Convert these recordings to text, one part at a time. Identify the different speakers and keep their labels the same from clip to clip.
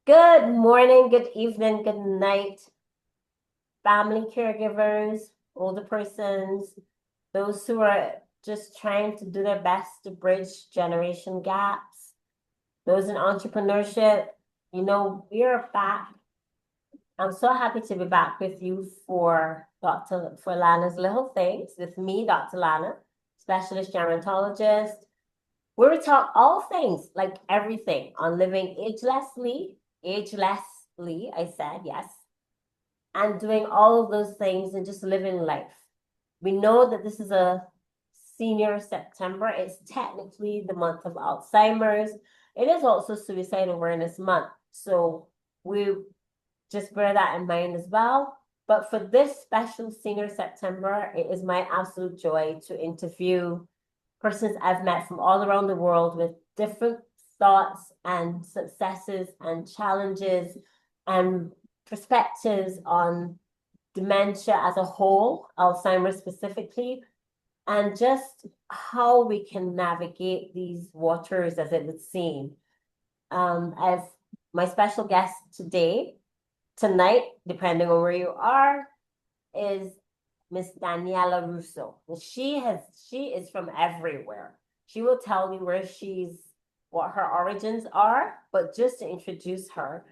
Speaker 1: Good morning, good evening, good night, family caregivers, older persons, those who are just trying to do their best to bridge generation gaps, those in entrepreneurship. We are back. I'm so happy to be back with you for Lana's Little Things with me, Dr. Lana, specialist gerontologist. Where we talk all things, like everything, on living agelessly, I said, yes, and doing all of those things and just living life. We know that this is a senior September. It's technically the month of Alzheimer's. It is also Suicide Awareness Month. So we just bear that in mind as well. But for this special senior September, it is my absolute joy to interview persons I've met from all around the world with different thoughts and successes and challenges and perspectives on dementia as a whole, Alzheimer's specifically, and just how we can navigate these waters, as it would seem. As my special guest tonight, depending on where you are, is Miss Daniela Russo. She is from everywhere. She will tell me what her origins are, but just to introduce her,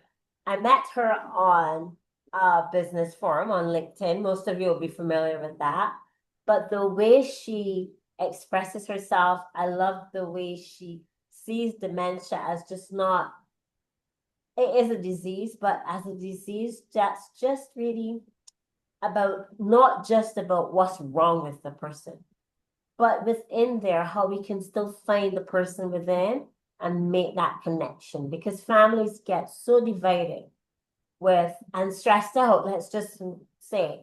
Speaker 1: I met her on a business forum on LinkedIn. Most of you will be familiar with that. But the way she expresses herself, I love the way she sees dementia as just not, it is a disease, but as a disease that's just really not just about what's wrong with the person, but within there, how we can still find the person within and make that connection, because families get so divided and stressed out, let's just say,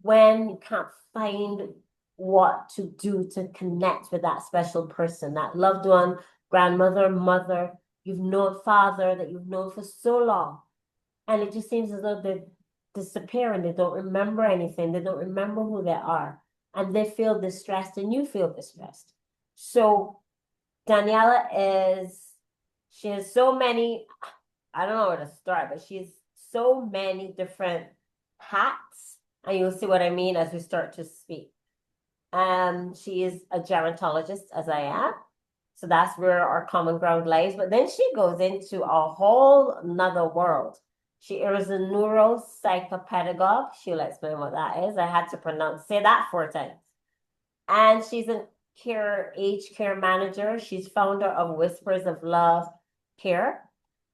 Speaker 1: when you can't find what to do to connect with that special person, that loved one, grandmother, mother, father that you've known for so long. And it just seems as though they're disappearing. They don't remember anything. They don't remember who they are. And they feel distressed and you feel distressed. So Daniela she has so many, I don't know where to start, but she has so many different hats. And you'll see what I mean as we start to speak. She is a gerontologist, as I am. So that's where our common ground lies. But then she goes into a whole nother world. She is a neuropsychopedagogue. She'll explain what that is. I had to say that 4 times. And she's an aged care manager. She's founder of Whispers of Love Care.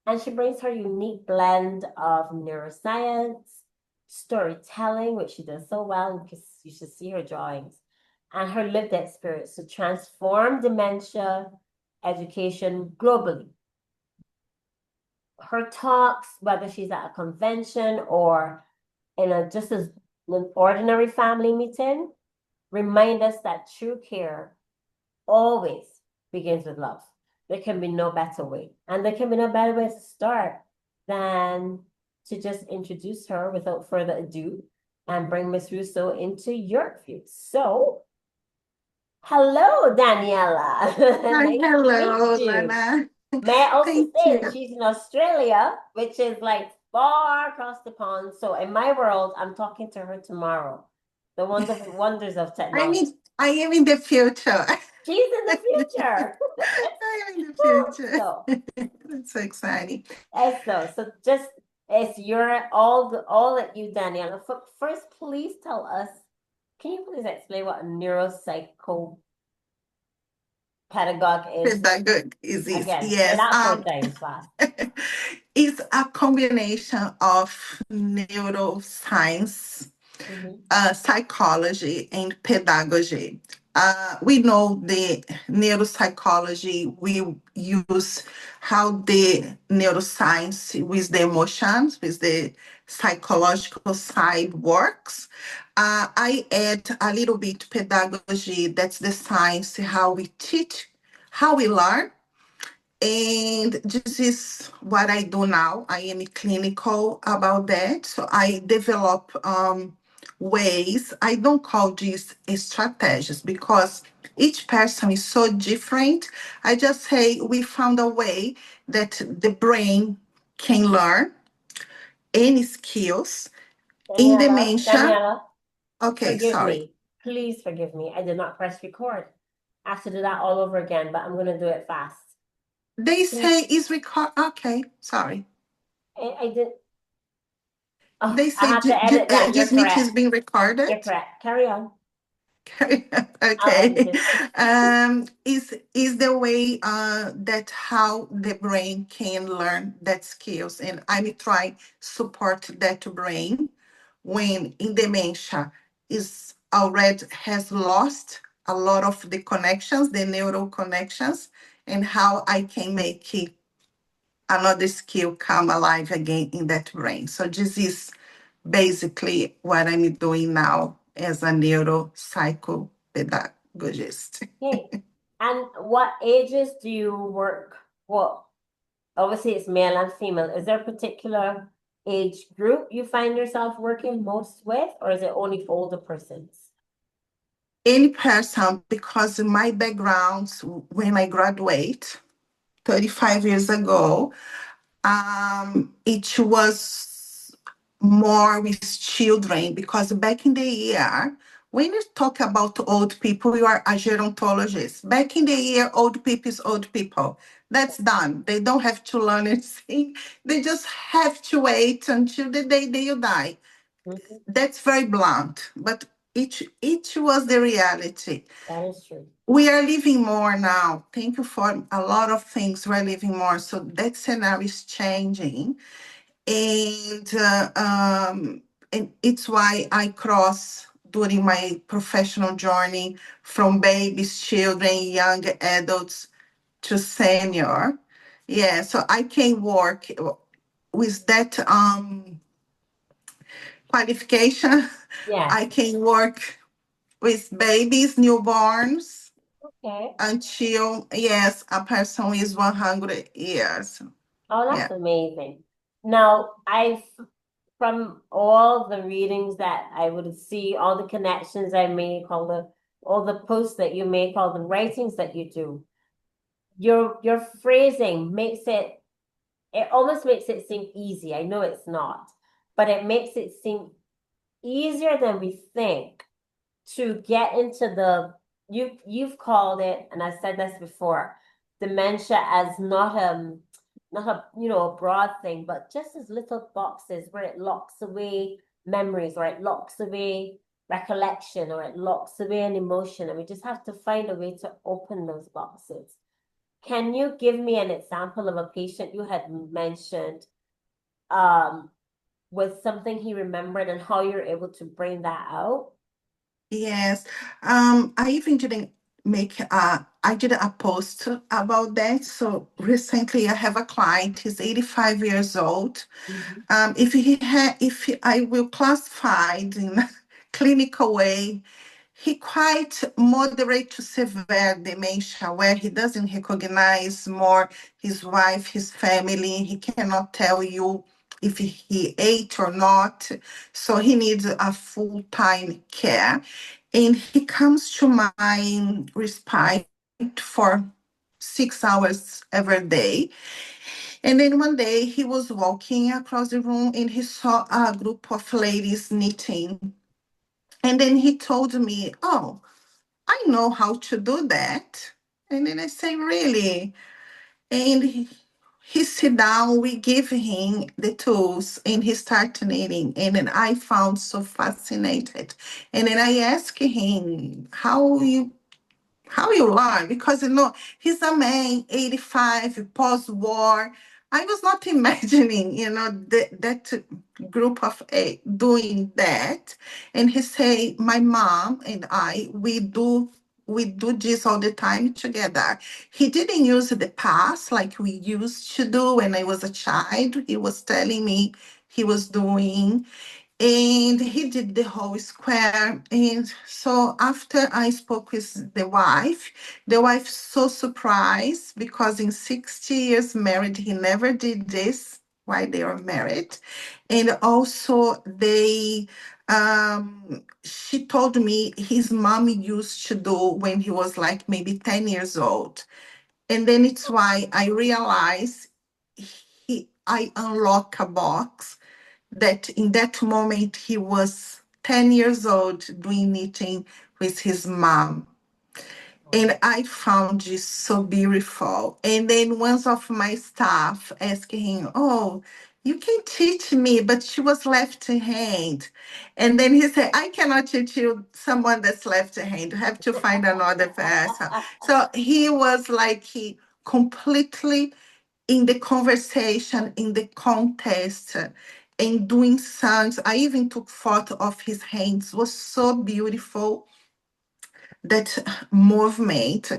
Speaker 1: And she brings her unique blend of neuroscience, storytelling, which she does so well, because you should see her drawings, and her lived experience to transform dementia education globally. Her talks, whether she's at a convention or in just as an ordinary family meeting, remind us that true care always begins with love. There can be no better way. And there can be no better way to start than to just introduce her without further ado and bring Miss Russo into your view. So, hello, Daniela.
Speaker 2: Hi,
Speaker 1: Nice
Speaker 2: hello,
Speaker 1: to meet you.
Speaker 2: Lana.
Speaker 1: May I also
Speaker 2: Thank
Speaker 1: say
Speaker 2: you.
Speaker 1: that she's in Australia, which is like far across the pond. So in my world, I'm talking to her tomorrow. The wonders of technology.
Speaker 2: I am in the future.
Speaker 1: She's in the future.
Speaker 2: I am in the future.
Speaker 1: So,
Speaker 2: That's so exciting.
Speaker 1: so just it's your all at you, Daniela. First, please tell us. Can you please explain what a neuropsychopedagogue is?
Speaker 2: Pedagogue is this.
Speaker 1: Again, say
Speaker 2: Yes.
Speaker 1: that 4 times fast.
Speaker 2: It's a combination of neuroscience, psychology, and pedagogy. We know the neuropsychology, we use how the neuroscience with the emotions, with the psychological side works. I add a little bit pedagogy, that's the science, how we teach, how we learn. And this is what I do now. I am clinical about that. So I develop ways. I don't call these strategies because each person is so different. I just say we found a way that the brain can learn any skills in
Speaker 1: Daniela,
Speaker 2: dementia.
Speaker 1: Daniela,
Speaker 2: Okay,
Speaker 1: forgive
Speaker 2: sorry.
Speaker 1: me. Please forgive me. I did not press record. I have to do that all over again, but I'm going to do it fast.
Speaker 2: They
Speaker 1: Please,
Speaker 2: say is record. Okay, sorry.
Speaker 1: I did. Oh,
Speaker 2: They
Speaker 1: I
Speaker 2: say
Speaker 1: have to edit that. You're
Speaker 2: this meeting is
Speaker 1: correct.
Speaker 2: being
Speaker 1: You're
Speaker 2: recorded.
Speaker 1: correct. Carry on. I'll edit
Speaker 2: Okay.
Speaker 1: it.
Speaker 2: Is the way that how the brain can learn that skills, and I'm trying support that brain when in dementia is already has lost a lot of the connections, the neural connections, and how I can make it another skill come alive again in that brain. So this is basically what I'm doing now as a neuropsychopedagogist.
Speaker 1: Okay. And what ages do you work? Well, obviously it's male and female. Is there a particular age group you find yourself working most with, or is it only for older persons?
Speaker 2: Any person, because my background, when I graduate 35 years ago, it was more with children because back in the year, when you talk about old people, you are a gerontologist. Back in the year, old people is old people. That's done. They don't have to learn anything. They just have to wait until the day they die.
Speaker 1: Mhm.
Speaker 2: That's very blunt, but it was the reality.
Speaker 1: That is true.
Speaker 2: We are living more now. Thank you for a lot of things. We're living more. So that scenario is changing. And, and it's why I cross during my professional journey from babies, children, young adults to senior. Yeah, so I can work with that qualification.
Speaker 1: Yes.
Speaker 2: I can work with babies, newborns,
Speaker 1: Okay.
Speaker 2: until, yes, a person is 100 years.
Speaker 1: Oh,
Speaker 2: Yeah.
Speaker 1: that's amazing. Now, from all the readings that I would see, all the connections I make, all the posts that you make, all the writings that you do, your phrasing it almost makes it seem easy. I know it's not, but it makes it seem easier than we think to get into you've called it, and I said this before, dementia as not a a broad thing, but just as little boxes where it locks away memories, or it locks away recollection, or it locks away an emotion, and we just have to find a way to open those boxes. Can you give me an example of a patient you had mentioned um with something he remembered and how you're able to bring that out?
Speaker 2: Yes. I even didn't I did a post about that. So recently I have a client, he's 85 years old.
Speaker 1: Mhm.
Speaker 2: If I will classify in a clinical way, he quite moderate to severe dementia, where he doesn't recognize more his wife, his family. He cannot tell you if he ate or not. So he needs a full-time care. And he comes to my respite for 6 hours every day. And then one day he was walking across the room and he saw a group of ladies knitting. And then he told me, "Oh, I know how to do that." And then I say, "Really?" And he sit down, we give him the tools, and he start knitting. And then I found so fascinated. And then I asked him, how you learn? Because he's a man, 85, post-war. I was not imagining, that group of eight doing that. And he say, my mom and I, we do this all the time together. He didn't use the past like we used to do when I was a child. He was telling me he was doing, and he did the whole square. And so after I spoke with the wife so surprised, because in 60 years married, he never did this while they were married. And also she told me his mom used to do when he was like maybe 10 years old. And then it's why I realized I unlock a box that in that moment he was 10 years old doing knitting with his mom. And I found it so beautiful. And then one of my staff asked him, "Oh, you can teach me," but she was left hand. And then he said, "I cannot teach you someone that's left hand. You have to find another person." So he was like he completely in the conversation, in the contest, and doing songs. I even took photo of his hands. It was so beautiful, that movement.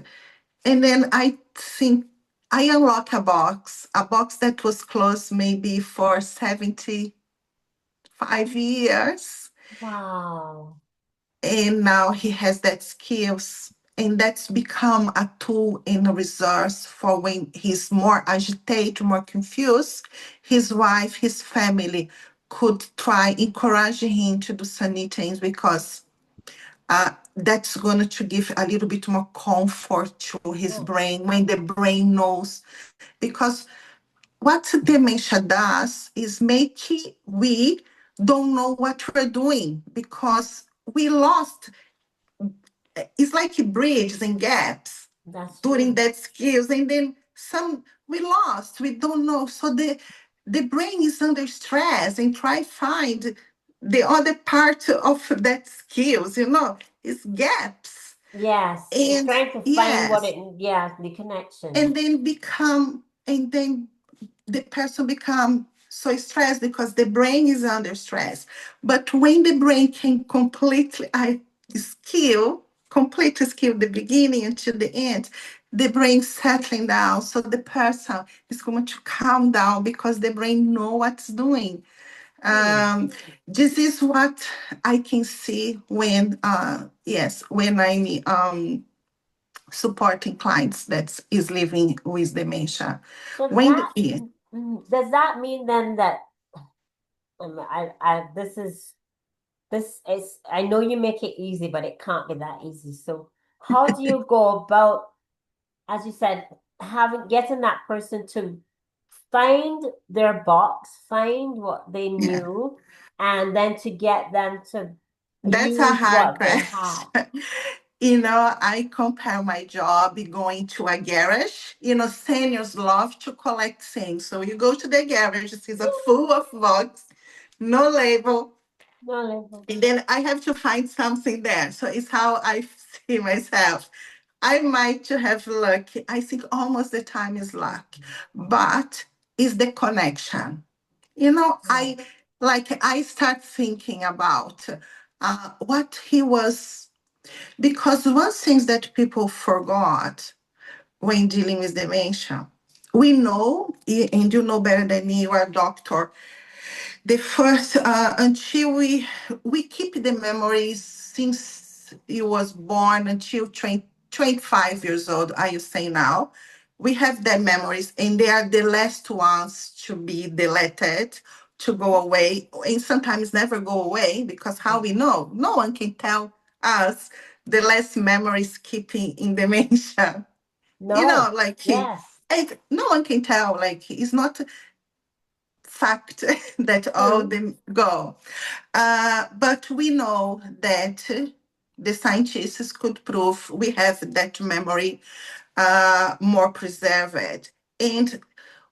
Speaker 2: And then I think I unlock a box that was closed maybe for 75 years.
Speaker 1: Wow.
Speaker 2: And now he has that skills. And that's become a tool and a resource for when he's more agitated, more confused. His wife, his family could try encouraging him to do some things, because that's going to give a little bit more comfort to his
Speaker 1: Yeah.
Speaker 2: brain when the brain knows. Because what dementia does is make we don't know what we're doing, because we lost. It's like bridges and gaps
Speaker 1: That's
Speaker 2: during
Speaker 1: true.
Speaker 2: that skills, and then some we lost. We don't know. So the brain is under stress and try find the other part of that skills. It's gaps.
Speaker 1: Yes. It's
Speaker 2: And
Speaker 1: trying to find what
Speaker 2: yes,
Speaker 1: it, yeah, the connection.
Speaker 2: and then the person become so stressed because the brain is under stress. But when the brain can completely complete skill the beginning until the end, the brain settling down. So the person is going to calm down because the brain know what's doing.
Speaker 1: Hmm.
Speaker 2: This is what I can see when I'm supporting clients that is living with dementia.
Speaker 1: So
Speaker 2: When
Speaker 1: that does that mean then that this is I know you make it easy, but it can't be that easy. So how do you go about, as you said, getting that person to find their box, find what they
Speaker 2: yeah,
Speaker 1: knew, and then to get them to
Speaker 2: that's a
Speaker 1: use
Speaker 2: hard
Speaker 1: what they had?
Speaker 2: question. I compare my job going to a garage. Seniors love to collect things. So you go to the garage, it's a full of box, no label,
Speaker 1: No label.
Speaker 2: and then I have to find something there. So it's how I see myself. I might have luck. I think almost the time is luck, but it's the connection.
Speaker 1: Yeah.
Speaker 2: I start thinking about what he was, because one thing that people forgot when dealing with dementia, we know, and you know better than me, you are a doctor, the first until we keep the memories since you was born until 25 years old, are you saying now? We have the memories, and they are the last ones to be deleted, to go away, and sometimes never go away, because how we know? No one can tell us the last memories keeping in dementia.
Speaker 1: No.
Speaker 2: Like
Speaker 1: Yes.
Speaker 2: no one can tell. Like it's not fact that all
Speaker 1: True.
Speaker 2: them go. But we know that the scientists could prove we have that memory more preserved. And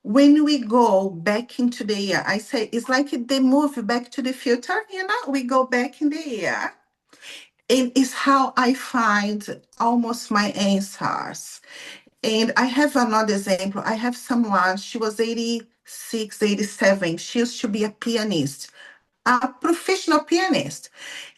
Speaker 2: when we go back into the year, I say it's like the movie Back to the Future, we go back in the year. And it's how I find almost my answers. And I have another example. I have someone, she was 86, 87. She used to be a pianist, a professional pianist.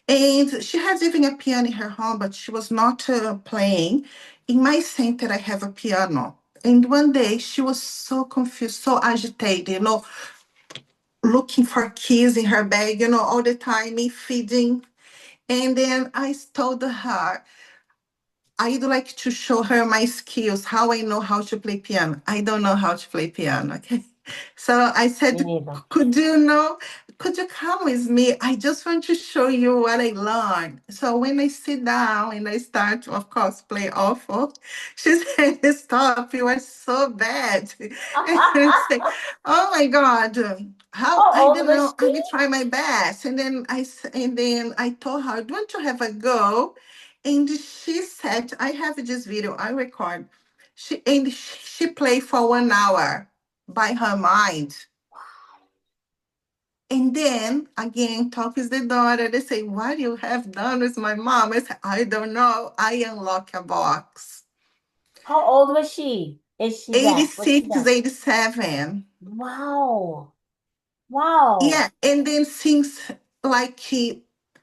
Speaker 2: And she has even a piano in her home, but she was not playing. In my center, I have a piano. And one day she was so confused, so agitated, looking for keys in her bag, all the time, me feeding. And then I told her, I'd like to show her my skills, how I know how to play piano. I don't know how to play piano, okay? So I
Speaker 1: Me
Speaker 2: said,
Speaker 1: neither.
Speaker 2: could you come with me? I just want to show you what I learned. So when I sit down and I start, of course, play awful, she said, stop, you are so bad. And I say, oh my God, how
Speaker 1: How
Speaker 2: I
Speaker 1: old
Speaker 2: don't
Speaker 1: was
Speaker 2: know. I
Speaker 1: she?
Speaker 2: will try my best. And then I told her, don't you have a go? And she said, I have this video I record. She played for 1 hour by her mind. And then again, talk with the daughter. They say, what you have done with my mom? I say, I don't know. I unlock a box.
Speaker 1: How old was she? Is she deaf? Was she
Speaker 2: 86,
Speaker 1: deaf?
Speaker 2: 87.
Speaker 1: Wow. Wow.
Speaker 2: Yeah, and then things like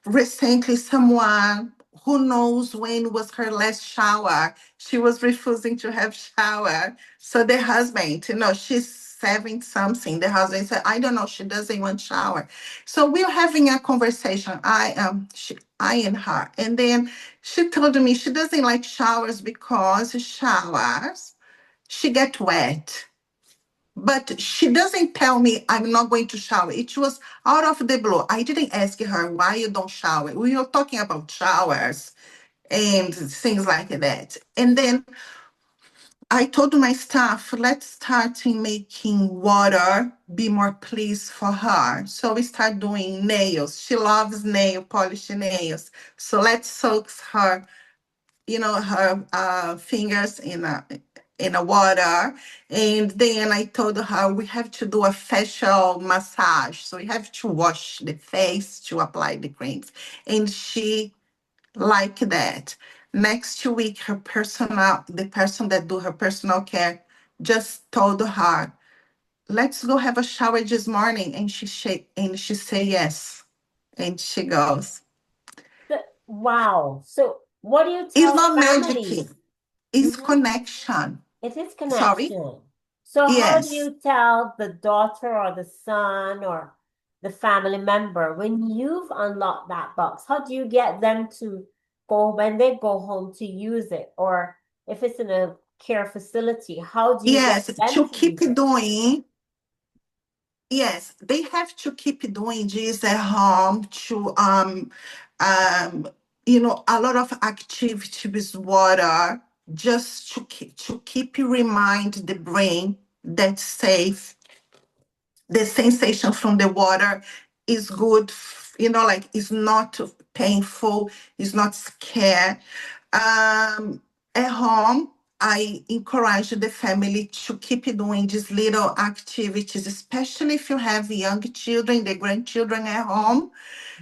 Speaker 2: recently someone who knows when was her last shower. She was refusing to have shower. So the husband, she's 70 something. The husband said, I don't know, she doesn't want shower. So we're having a conversation. I and her. And then she told me she doesn't like showers because showers, she get wet. But she doesn't tell me I'm not going to shower. It was out of the blue. I didn't ask her why you don't shower. We were talking about showers and things like that. And then I told my staff, let's start in making water be more pleased for her. So we start doing nails. She loves nail polish nails. So let's soak her her fingers in a water. And then I told her we have to do a facial massage. So we have to wash the face to apply the creams. And she liked that. Next week, the person that do her personal care just told her, let's go have a shower this morning. And she say yes. And she goes.
Speaker 1: Wow. So what do you
Speaker 2: It's
Speaker 1: tell
Speaker 2: not magic.
Speaker 1: families?
Speaker 2: It's
Speaker 1: Mhm.
Speaker 2: connection.
Speaker 1: It is
Speaker 2: Sorry.
Speaker 1: connection. So how do
Speaker 2: Yes.
Speaker 1: you tell the daughter or the son or the family member when you've unlocked that box? How do you get them to go when they go home to use it? Or if it's in a care facility, how do you get
Speaker 2: Yes.
Speaker 1: them
Speaker 2: To
Speaker 1: to
Speaker 2: keep
Speaker 1: use it?
Speaker 2: doing. Yes, they have to keep doing this at home to um a lot of activity with water just to keep remind the brain that safe the sensation from the water is good, like it's not painful, it's not scary. At home, I encourage the family to keep doing these little activities, especially if you have young children, the grandchildren at home.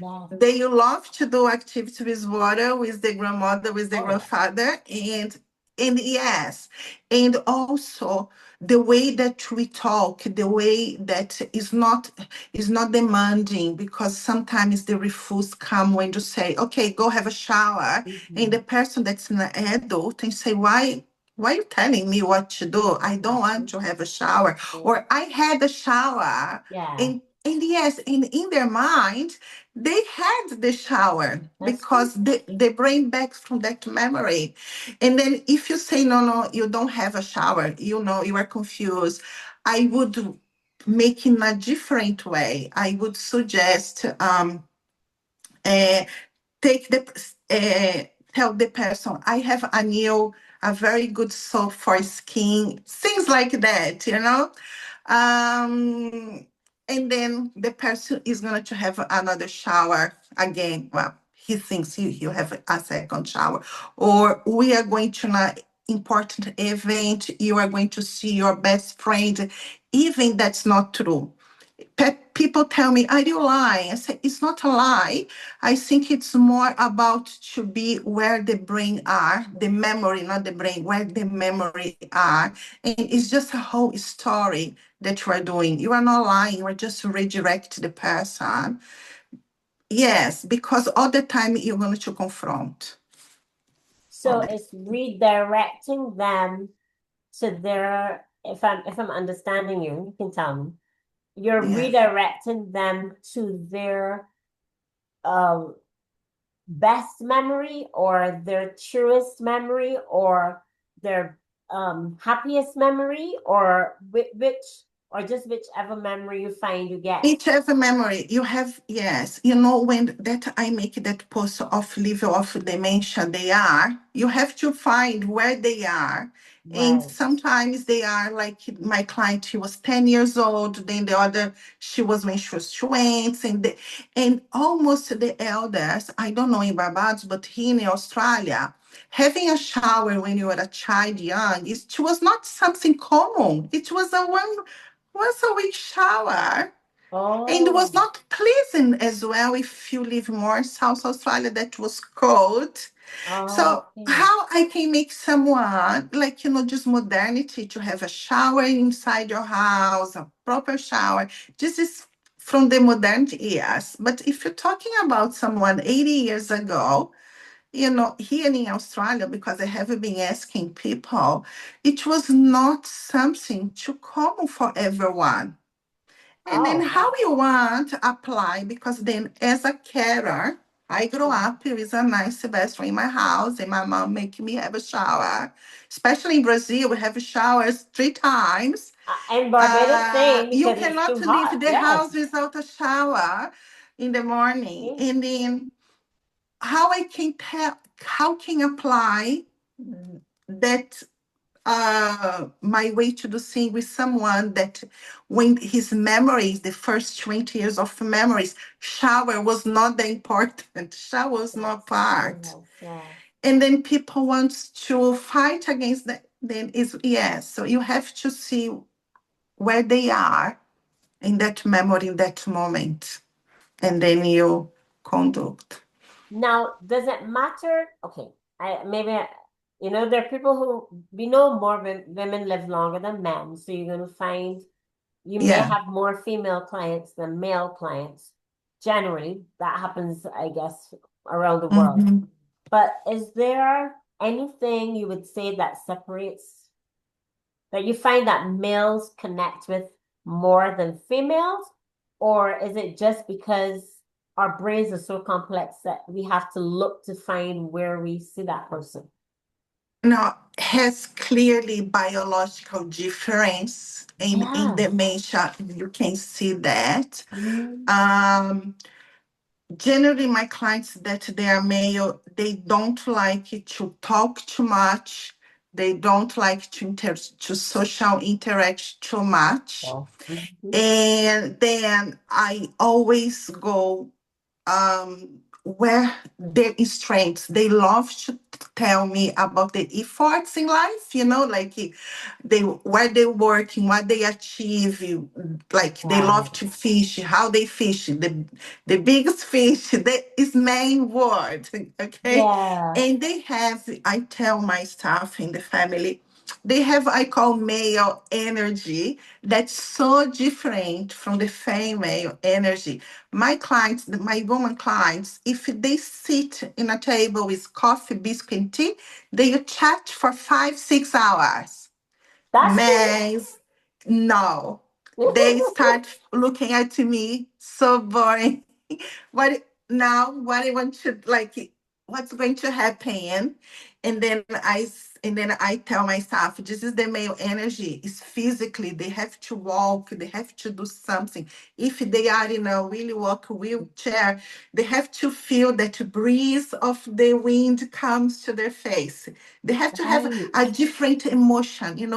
Speaker 1: Yeah.
Speaker 2: They love to do activity with water, with the grandmother, with the
Speaker 1: Oh, yeah.
Speaker 2: grandfather, and yes, and also the way that we talk, the way that is not demanding, because sometimes the refuse come when you say, okay, go have a shower, and the
Speaker 1: Mhm.
Speaker 2: person that's an adult and say, why are you telling me what to do? I don't want to have a shower, or I had a shower,
Speaker 1: Yeah,
Speaker 2: and yes, in their mind they had the shower
Speaker 1: that's true.
Speaker 2: because they bring back from that memory. And then if you say, no, no, you don't have a shower, you are confused, I would make in a different way. I would suggest uh, take the tell the person, I have a very good soap for skin, things like that, and then the person is going to have another shower again. Well, he thinks he'll have a second shower, or we are going to an important event, you are going to see your best friend. Even that's not true. People tell me, are you lying? I say, it's not a lie. I think it's more about to be where the brain are, the memory, not the brain, where the memory are. And it's just a whole story that you are doing. You are not lying, you are just redirect the person. Yes, because all the time you're going to confront. All
Speaker 1: So
Speaker 2: the
Speaker 1: it's redirecting them to their, if I'm understanding you, you can tell me. You're
Speaker 2: Yes.
Speaker 1: redirecting them to their um best memory or their truest memory or their happiest memory or which or just whichever memory you find you get?
Speaker 2: Each has a memory. You have, yes. You know, when that I make that post of level of dementia they are, you have to find where they are. And
Speaker 1: Right.
Speaker 2: sometimes they are like my client, she was 10 years old, then the other, she was when she was 20, and almost the elders, I don't know in Barbados, but here in Australia, having a shower when you were a child young, it was not something common. It was a once a week shower. And it was
Speaker 1: Oh,
Speaker 2: not pleasant as well if you live more South Australia that was cold. So
Speaker 1: okay.
Speaker 2: how I can make someone like, just modernity to have a shower inside your house, a proper shower. This is from the modern years. But if you're talking about someone 80 years ago, here in Australia, because I have been asking people, it was not something too common for everyone. And then
Speaker 1: Oh,
Speaker 2: how you want to apply, because then as a carer, I grew up with a nice bathroom in my house, and my mom make me have a shower. Especially in Brazil, we have showers 3 times.
Speaker 1: in Barbados, same
Speaker 2: You
Speaker 1: because it's
Speaker 2: cannot
Speaker 1: too
Speaker 2: leave
Speaker 1: hot.
Speaker 2: the
Speaker 1: Yes.
Speaker 2: house without a shower in the morning.
Speaker 1: Okay.
Speaker 2: And then how I can tell, how can apply that my way to do things with someone that when his memories, the first 20 years of memories, shower was not the important. Shower was not part.
Speaker 1: Yes, yeah.
Speaker 2: And then people want to fight against that. Then is yes. So you have to see where they are in that memory, in that moment. And then you conduct.
Speaker 1: Now, does it matter? Okay, there are people who we know more women live longer than men, so you're going to find you may
Speaker 2: Yeah.
Speaker 1: have more female clients than male clients. Generally, that happens, I guess, around the world.
Speaker 2: Mhm.
Speaker 1: But is there anything you would say that separates, that you find that males connect with more than females? Or is it just because our brains are so complex that we have to look to find where we see that person?
Speaker 2: Now, has clearly biological difference in
Speaker 1: Yes.
Speaker 2: dementia. You can see that.
Speaker 1: Mm,
Speaker 2: Um, Generally, my clients that they are male, they don't like to talk too much. They don't like to social interact too much.
Speaker 1: well, mhm.
Speaker 2: And then I always go where their strengths. They love to tell me about the efforts in life, like they where they working, what they achieve. Like they
Speaker 1: Right.
Speaker 2: love to fish, how they fish. The biggest fish, that is main word, okay?
Speaker 1: Yeah.
Speaker 2: And they have, I tell my staff in the family, they have, I call male energy that's so different from the female energy. My clients, my woman clients, if they sit in a table with coffee, biscuit, and tea, they chat for 5, 6 hours.
Speaker 1: That's
Speaker 2: Men's, no. They start looking at me so boring. What now? What I want to like? What's going to happen? And then I tell my staff, this is the male energy. It's physically. They have to walk. They have to do something. If they are in a really walk wheelchair, they have to feel that breeze of the wind comes to their face. They have to have
Speaker 1: right.
Speaker 2: a different emotion,
Speaker 1: Yeah.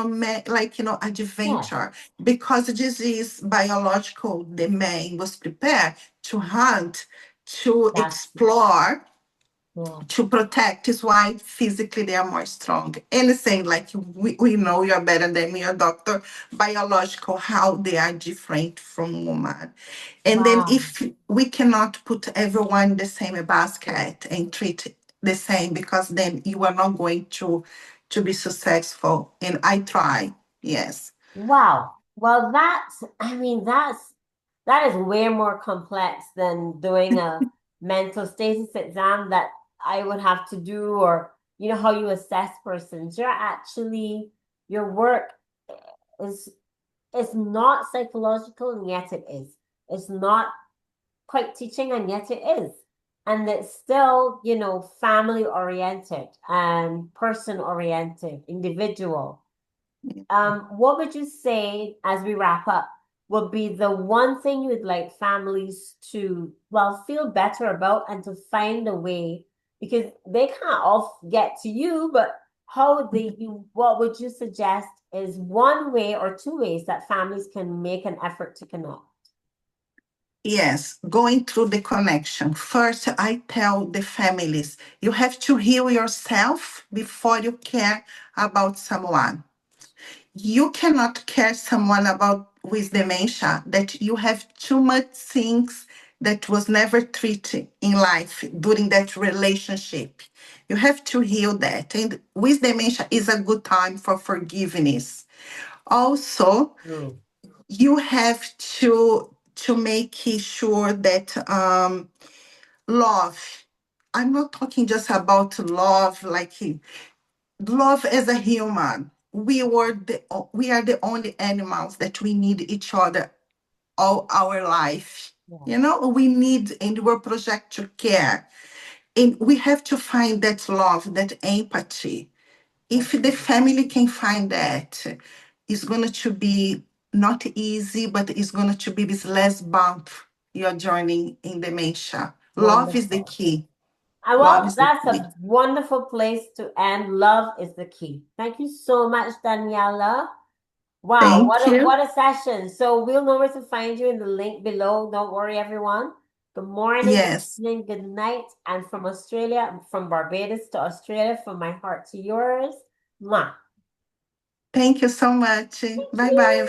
Speaker 2: adventure, because this is biological. The man was prepared to hunt, to
Speaker 1: That's
Speaker 2: explore,
Speaker 1: yeah.
Speaker 2: to protect. Is why physically they are more strong. Anything like we know you're better than me, a doctor, biological, how they are different from woman. And then
Speaker 1: Wow.
Speaker 2: if we cannot put everyone in the same basket and treat the same, because then you are not going to be successful. And I try, yes.
Speaker 1: Wow. Well, that is way more complex than doing a mental status exam that I would have to do, or how you assess persons. Your work is not psychological, and yet it is. It's not quite teaching, and yet it is. And it's still, family oriented and person oriented, individual. What would you say as we wrap up would be the one thing you would like families to, well, feel better about and to find a way because they can't all get to you, but how would they you what would you suggest is one way or two ways that families can make an effort to connect?
Speaker 2: Yes, going through the connection. First, I tell the families, you have to heal yourself before you care about someone. You cannot care someone about with dementia that you have too much things that was never treated in life during that relationship. You have to heal that. And with dementia is a good time for forgiveness. Also,
Speaker 1: True.
Speaker 2: you have to make sure that love. I'm not talking just about love like love as a human. We are the only animals that we need each other all our life.
Speaker 1: Yeah.
Speaker 2: You know, we need and we're project to care. And we have to find that love, that empathy. If the family can find that, it's going to be not easy, but it's going to be this less bump you're joining in dementia. Love is the
Speaker 1: Wonderful.
Speaker 2: key.
Speaker 1: And
Speaker 2: Love
Speaker 1: well,
Speaker 2: is the
Speaker 1: that's
Speaker 2: key.
Speaker 1: a wonderful place to end. Love is the key. Thank you so much, Daniela. Wow,
Speaker 2: Thank you.
Speaker 1: what a session. So we'll know where to find you in the link below. Don't worry, everyone. Good morning, good
Speaker 2: Yes.
Speaker 1: evening, good night. And from Australia, from Barbados to Australia, from my heart to yours. Mwah.
Speaker 2: Thank you so much.
Speaker 1: Thank
Speaker 2: Bye bye.
Speaker 1: you.